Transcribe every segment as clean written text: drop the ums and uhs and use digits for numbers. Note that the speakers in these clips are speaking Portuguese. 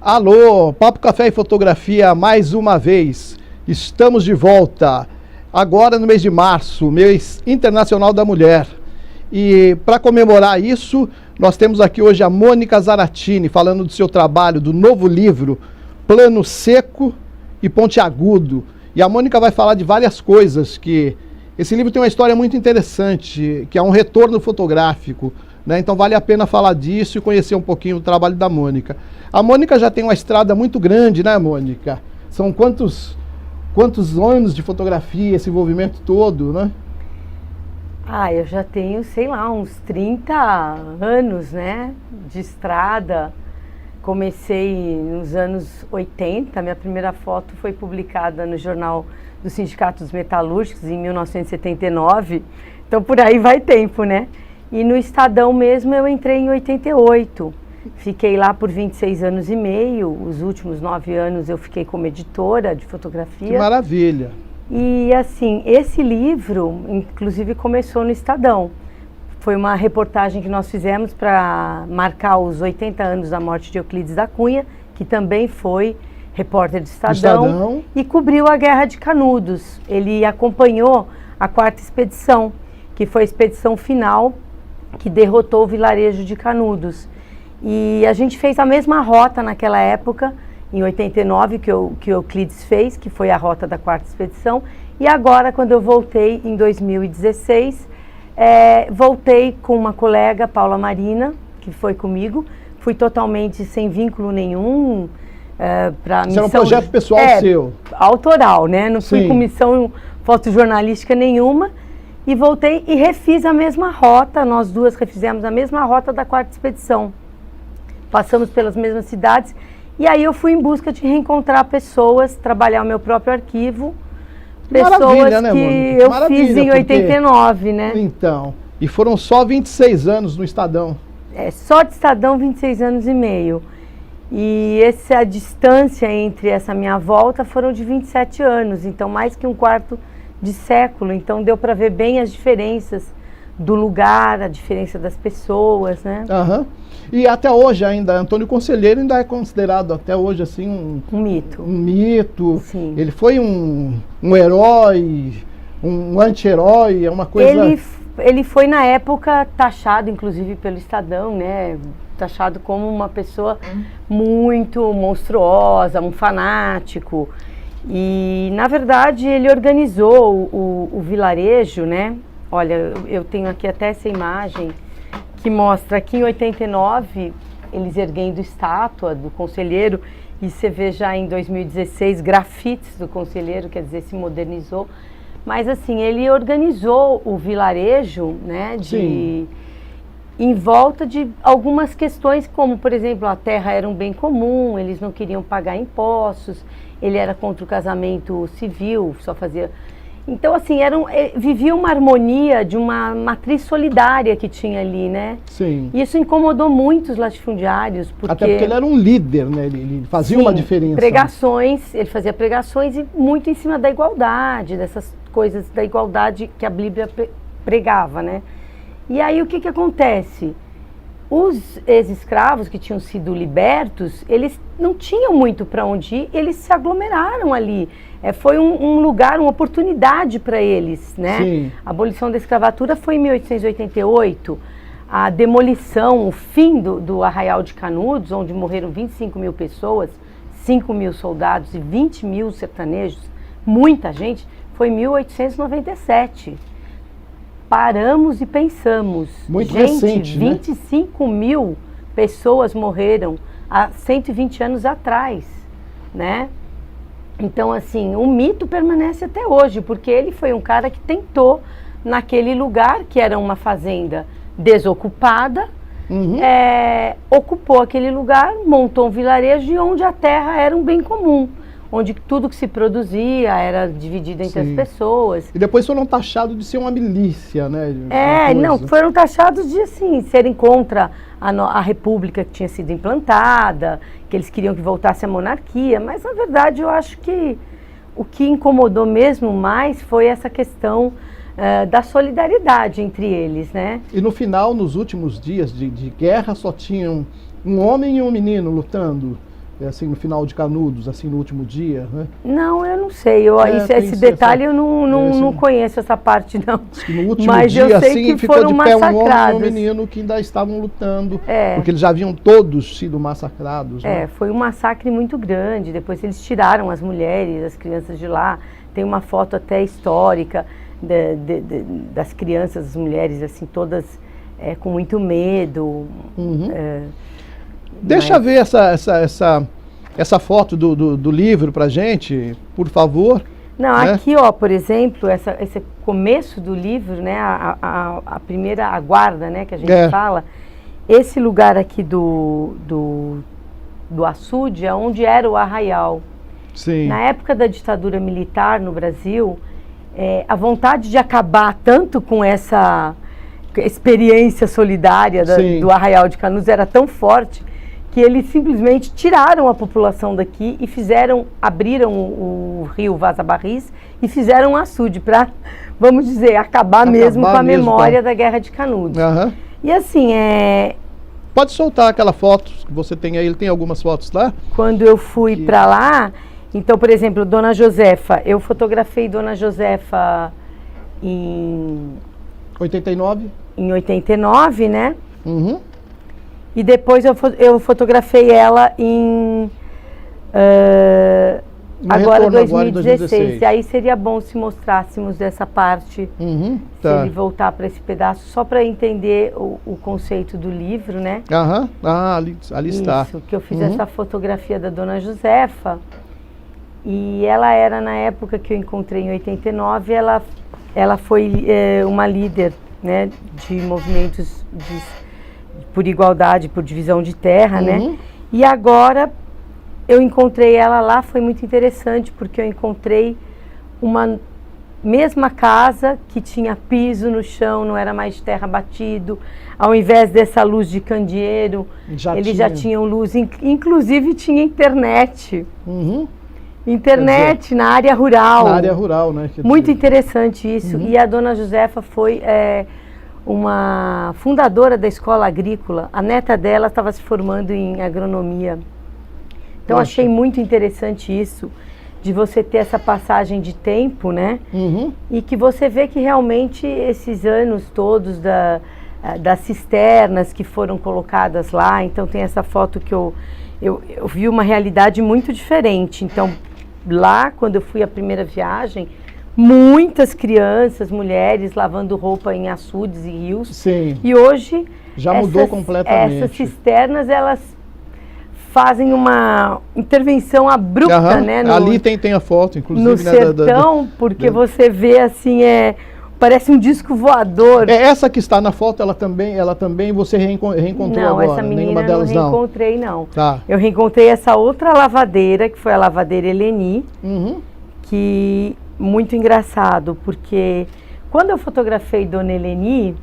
Alô, Papo Café e Fotografia mais uma vez. Estamos de volta, agora no mês de março, mês internacional da mulher. E para comemorar isso, nós temos aqui hoje a Mônica Zaratini, falando do seu trabalho, do novo livro, Plano Seco e Pontiagudo. E a Mônica vai falar de várias coisas, que esse livro tem uma história muito interessante, que é um retorno fotográfico, né? Então vale a pena falar disso e conhecer um pouquinho o trabalho da Mônica. A Mônica já tem uma estrada muito grande, né, Mônica? São quantos anos de fotografia, esse envolvimento todo, né? Eu já tenho, sei lá, uns 30 anos, né, de estrada. Comecei nos anos 80, minha primeira foto foi publicada no Jornal do Sindicato dos Metalúrgicos em 1979, então por aí vai tempo, né? E no Estadão mesmo eu entrei em 88, fiquei lá por 26 anos e meio, os últimos 9 anos eu fiquei como editora de fotografia. Que maravilha! E assim, esse livro, inclusive, começou no Estadão. Foi uma reportagem que nós fizemos para marcar os 80 anos da morte de Euclides da Cunha, que também foi repórter do Estadão, e cobriu a Guerra de Canudos. Ele acompanhou a 4ª expedição, que foi a expedição final, que derrotou o vilarejo de Canudos. E a gente fez a mesma rota naquela época, em 89, que o Euclides fez, que foi a rota da 4ª expedição. E agora, quando eu voltei, em 2016, voltei com uma colega, Paula Marina, que foi comigo. Fui totalmente sem vínculo nenhum para missão. Isso era um projeto pessoal seu? Autoral, né? Não fui com missão fotojornalística nenhuma. E voltei e refiz a mesma rota, nós duas refizemos a mesma rota da 4ª expedição. Passamos pelas mesmas cidades e aí eu fui em busca de reencontrar pessoas, trabalhar o meu próprio arquivo, pessoas né, que eu fiz em 89, né? Então, e foram só 26 anos no Estadão. Só de Estadão 26 anos e meio. E a distância entre essa minha volta foram de 27 anos, então mais que um quarto de século, então deu para ver bem as diferenças do lugar, a diferença das pessoas, né? E até hoje ainda, Antônio Conselheiro ainda é considerado até hoje assim um mito. Um mito. Sim. Ele foi um herói, um anti-herói, é uma coisa... Ele foi na época taxado, inclusive pelo Estadão, né? Taxado como uma pessoa muito monstruosa, um fanático. E, na verdade, ele organizou o vilarejo, né? Olha, eu tenho aqui até essa imagem que mostra aqui em 89, eles erguendo estátua do conselheiro, e você vê já em 2016 grafites do conselheiro, quer dizer, se modernizou. Mas, assim, ele organizou o vilarejo, né? Em volta de algumas questões, como, por exemplo, a terra era um bem comum, eles não queriam pagar impostos, ele era contra o casamento civil, só fazia... Então, assim, vivia uma harmonia de uma matriz solidária que tinha ali, né? Sim. E isso incomodou muito os latifundiários, porque... Até porque ele era um líder, né? Ele fazia uma diferença. Ele fazia pregações e muito em cima da igualdade, dessas coisas da igualdade que a Bíblia pregava, né? E aí o que acontece? Os ex-escravos que tinham sido libertos, eles não tinham muito para onde ir, eles se aglomeraram ali. Foi um lugar, uma oportunidade para eles, né? Sim. A abolição da escravatura foi em 1888. A demolição, o fim do Arraial de Canudos, onde morreram 25 mil pessoas, 5 mil soldados e 20 mil sertanejos, muita gente, foi em 1897. Paramos e pensamos, muito recente, 25 mil pessoas morreram há 120 anos atrás, né? Então, assim, o mito permanece até hoje, porque ele foi um cara que tentou, naquele lugar, que era uma fazenda desocupada, ocupou aquele lugar, montou um vilarejo onde a terra era um bem comum, onde tudo que se produzia era dividido entre as pessoas. E depois foram taxados de ser uma milícia, né? Foram taxados de, assim, serem contra a república que tinha sido implantada, que eles queriam que voltasse a monarquia, mas, na verdade, eu acho que o que incomodou mesmo mais foi essa questão da solidariedade entre eles, né? E no final, nos últimos dias de guerra, só tinham um homem e um menino lutando. assim, no final de Canudos, assim, no último dia, né? Não, eu não sei. Esse detalhe eu não conheço essa parte, não. No último Mas dia, eu sei assim, que ficou foram de pé um homem e um massacrados. menino que ainda estavam lutando, porque eles já haviam todos sido massacrados. Né? Foi um massacre muito grande. Depois eles tiraram as mulheres, as crianças de lá. Tem uma foto até histórica das crianças, as mulheres, assim, todas com muito medo. Deixa eu ver essa foto do livro pra gente, por favor. Não, né? aqui, ó, por exemplo, esse começo do livro, né, a primeira guarda, né, que a gente fala, esse lugar aqui do açude é onde era o arraial. Sim. Na época da ditadura militar no Brasil, a vontade de acabar tanto com essa experiência solidária do Arraial de Canudos era tão forte que eles simplesmente tiraram a população daqui e abriram o rio Vaza Barris e fizeram um açude para, vamos dizer, acabar mesmo com a memória da Guerra de Canudos. E assim, Pode soltar aquela foto que você tem aí, ele tem algumas fotos lá? Quando eu fui para lá, então, por exemplo, Dona Josefa, eu fotografei Dona Josefa em 89? Em 89, né? E depois eu fotografei ela em agora 2016. E aí seria bom se mostrássemos essa parte, se ele voltar para esse pedaço, só para entender o conceito do livro, né? Ali está. Isso, que eu fiz essa fotografia da Dona Josefa. E ela era, na época que eu encontrei em 89, ela foi uma líder, né, de movimentos por igualdade, por divisão de terra, né? E agora eu encontrei ela lá, foi muito interessante, porque eu encontrei uma mesma casa que tinha piso no chão, não era mais de terra batido. Ao invés dessa luz de candeeiro, eles já tinham luz, inclusive tinha internet. Internet na área rural. Na área rural, né? Muito interessante isso. E a Dona Josefa foi uma fundadora da escola agrícola. A neta dela estava se formando em agronomia. Então achei muito interessante isso, de você ter essa passagem de tempo, né? E que você vê que realmente esses anos todos das cisternas que foram colocadas lá, então tem essa foto que eu vi uma realidade muito diferente. Então lá, quando eu fui a primeira viagem, muitas crianças, mulheres lavando roupa em açudes e rios. Sim. E hoje já mudou completamente. Essas cisternas, elas fazem uma intervenção abrupta, né? Ali tem a foto, inclusive. No sertão, porque você vê assim, parece um disco voador. Essa que está na foto, ela também você reencontrou agora? Não, essa menina nenhuma delas não reencontrei, não. Tá. Eu reencontrei essa outra lavadeira, que foi a lavadeira Eleni, que muito engraçado, porque quando eu fotografei Dona Eleni,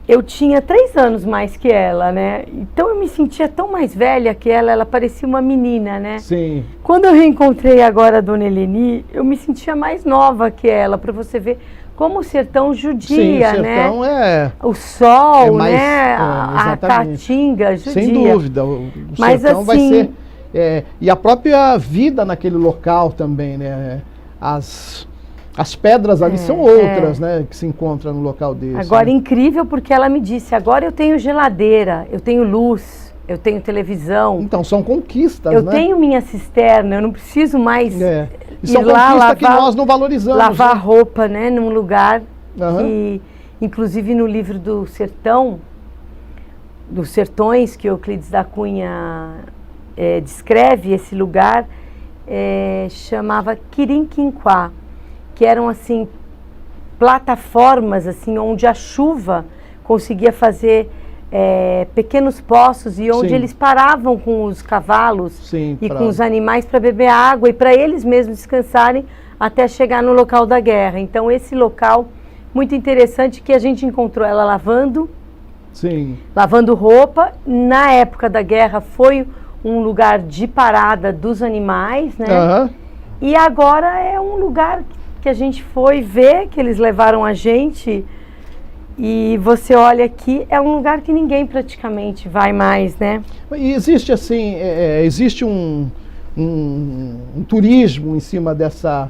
eu tinha 3 anos mais que ela, né? Então eu me sentia tão mais velha que ela parecia uma menina, né? Sim. Quando eu reencontrei agora a Dona Eleni, eu me sentia mais nova que ela, para você ver como o sertão judia, Sim, o sertão, né? O sol, mais, né? A caatinga judia. Sem dúvida, o Mas sertão assim, vai ser... e a própria vida naquele local também, né? As pedras ali são outras, né, que se encontram no local desse. Agora, incrível, porque ela me disse, agora eu tenho geladeira, eu tenho luz, eu tenho televisão. Então, são conquistas, eu tenho minha cisterna, eu não preciso mais e ir são lá conquistas lavar, que nós não valorizamos. Lavar roupa, né, num lugar que, inclusive no livro do Sertão, dos Sertões, que Euclides da Cunha descreve esse lugar, chamava Quirinquinquá, que eram assim plataformas assim onde a chuva conseguia fazer pequenos poços e onde eles paravam com os cavalos e com os animais para beber água e para eles mesmos descansarem até chegar no local da guerra. Então esse local muito interessante que a gente encontrou ela lavando roupa. Na época da guerra foi um lugar de parada dos animais, né? E agora é um lugar que a gente foi ver, que eles levaram a gente, E você olha aqui, é um lugar que ninguém praticamente vai mais, né? E existe assim, existe um turismo em cima dessa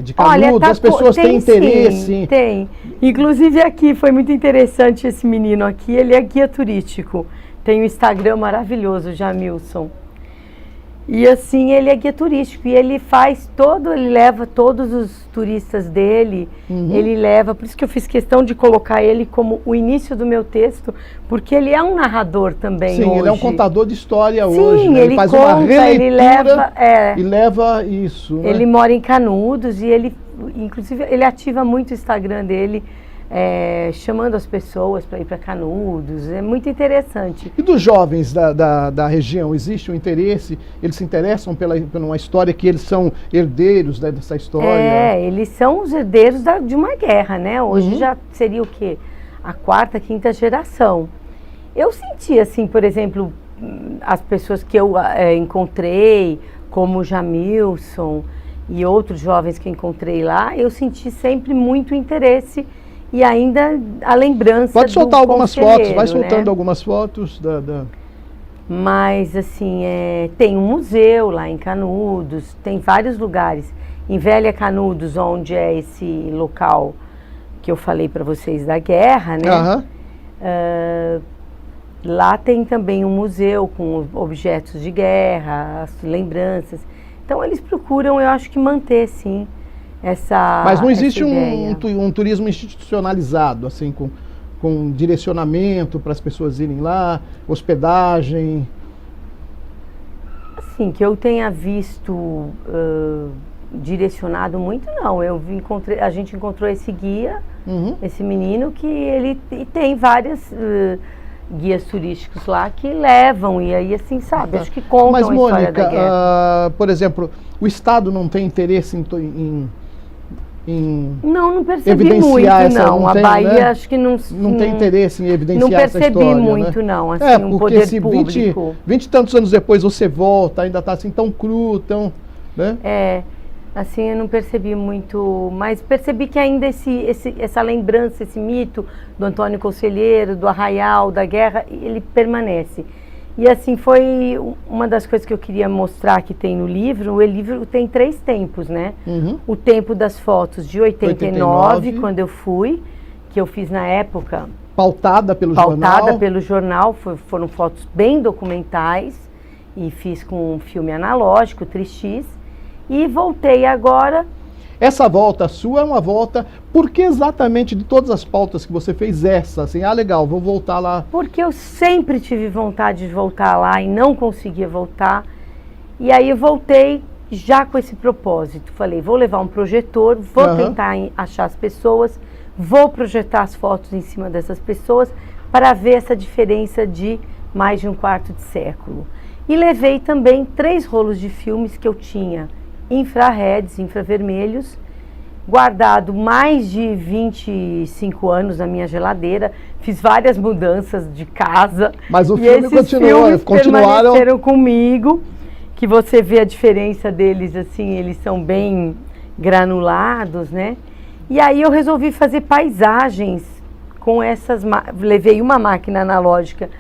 de Canudos? Olha, As pessoas têm interesse? Sim, tem. Inclusive aqui, foi muito interessante esse menino aqui, ele é guia turístico. Tem um Instagram maravilhoso, Jamilson. E assim, ele é guia turístico e ele ele leva todos os turistas dele, ele leva, por isso que eu fiz questão de colocar ele como o início do meu texto, porque ele é um narrador também. Sim, hoje. Ele é um contador de história Sim, hoje, né? Ele faz conta, uma releitura ele e leva isso. Né? Ele mora em Canudos e ele, inclusive, ele ativa muito o Instagram dele, chamando as pessoas para ir para Canudos, é muito interessante. E dos jovens da região, existe um interesse? Eles se interessam por uma história que eles são herdeiros dessa história? Eles são os herdeiros de uma guerra, né? Hoje já seria o quê? A quarta, quinta geração. Eu senti, assim, por exemplo, as pessoas que eu encontrei, como o Jamilson e outros jovens que eu encontrei lá, eu senti sempre muito interesse e ainda a lembrança. Pode soltar algumas fotos, vai né? soltando algumas fotos Mas assim, tem um museu lá em Canudos, tem vários lugares. Em Velha Canudos, onde é esse local que eu falei para vocês da guerra, né? Lá tem também um museu com objetos de guerra, as lembranças. Então eles procuram, eu acho que manter, sim, essa. Mas não existe um turismo institucionalizado, assim, com direcionamento para as pessoas irem lá, hospedagem? Assim, que eu tenha visto direcionado muito, não. A gente encontrou esse guia, esse menino, que ele tem várias guias turísticos lá que levam, e aí, assim, sabe, acho que contam a história da guerra. Mônica, por exemplo, o Estado não tem interesse em não percebi muito, não. A Bahia, né? Acho que não tem interesse em evidenciar essa história. Não percebi muito, né? Não. Assim, porque poder se público. 20 e tantos anos depois você volta, ainda está assim tão cru, tão. Né? Assim, eu não percebi muito, mas percebi que ainda essa lembrança, esse mito do Antônio Conselheiro, do Arraial, da guerra, ele permanece. E assim, foi uma das coisas que eu queria mostrar que tem no livro. O livro tem 3 tempos, né? O tempo das fotos de 89, quando eu fui, que eu fiz na época. Pautada pelo jornal. Foram fotos bem documentais e fiz com um filme analógico, 3x. E voltei agora. Essa volta sua é uma volta, por que exatamente de todas as pautas que você fez essa? Assim, legal, vou voltar lá. Porque eu sempre tive vontade de voltar lá e não conseguia voltar. E aí eu voltei já com esse propósito. Falei, vou levar um projetor, vou tentar achar as pessoas, vou projetar as fotos em cima dessas pessoas para ver essa diferença de mais de um quarto de século. E levei também 3 rolos de filmes que eu tinha infravermelhos, guardado mais de 25 anos na minha geladeira, fiz várias mudanças de casa. Mas o e filme esses filmes continuaram permaneceram comigo, que você vê a diferença deles, assim, eles são bem granulados, né? E aí eu resolvi fazer paisagens com levei uma máquina analógica